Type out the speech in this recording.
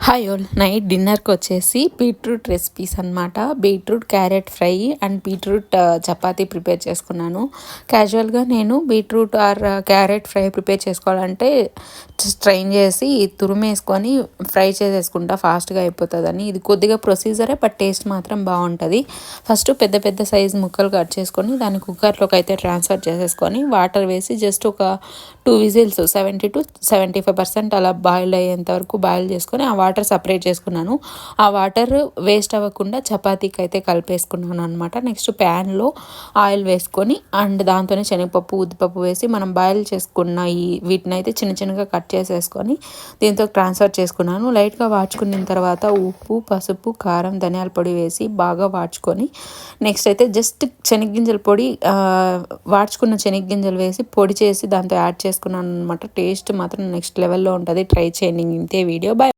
Hi all, night డిన్నర్కి వచ్చేసి beetroot recipes అనమాట. Beetroot carrot fry and beetroot chapati prepare చేసుకున్నాను. క్యాజువల్గా నేను beetroot or carrot fry prepare చేసుకోవాలంటే స్ట్రైన్ చేసి తురిమేసుకొని ఫ్రై చేసేసుకుంటా, ఫాస్ట్గా అయిపోతుందని. ఇది కొద్దిగా ప్రొసీజరే, బట్ టేస్ట్ మాత్రం బాగుంటుంది. ఫస్ట్ పెద్ద పెద్ద సైజు ముక్కలు కట్ చేసుకొని దాన్ని కుక్కర్లోకి అయితే ట్రాన్స్ఫర్ చేసేసుకొని వాటర్ వేసి జస్ట్ ఒక 2 విజిల్స్ 70 to 75% అలా బాయిల్ అయ్యేంత వరకు బాయిల్ చేసుకొని ఆ వాటర్ సపరేట్ చేసుకున్నాను. ఆ వాటర్ వేస్ట్ అవ్వకుండా చపాతీకి అయితే కలిపేసుకున్నాను అనమాట. నెక్స్ట్ ప్యాన్లో ఆయిల్ వేసుకొని అండ్ దాంతోనే శనగపప్పు, ఉద్దిపప్పు వేసి మనం బాయిల్ చేసుకున్న వీటిని అయితే చిన్న చిన్నగా కట్ చేసేసుకొని దీంతో ట్రాన్స్ఫర్ చేసుకున్నాను. లైట్గా వాడ్చుకున్న తర్వాత ఉప్పు, పసుపు, కారం, ధనియాల పొడి వేసి బాగా వాడ్చుకొని నెక్స్ట్ అయితే జస్ట్ శనగ్గింజల పొడి, వాడ్చుకున్న శనగ్గింజలు వేసి పొడి చేసి దాంతో యాడ్ చేసుకున్నాను అనమాట. టేస్ట్ మాత్రం నెక్స్ట్ లెవెల్లో ఉంటుంది. ట్రై చేయండి. ఇంతే వీడియో. బాయ్.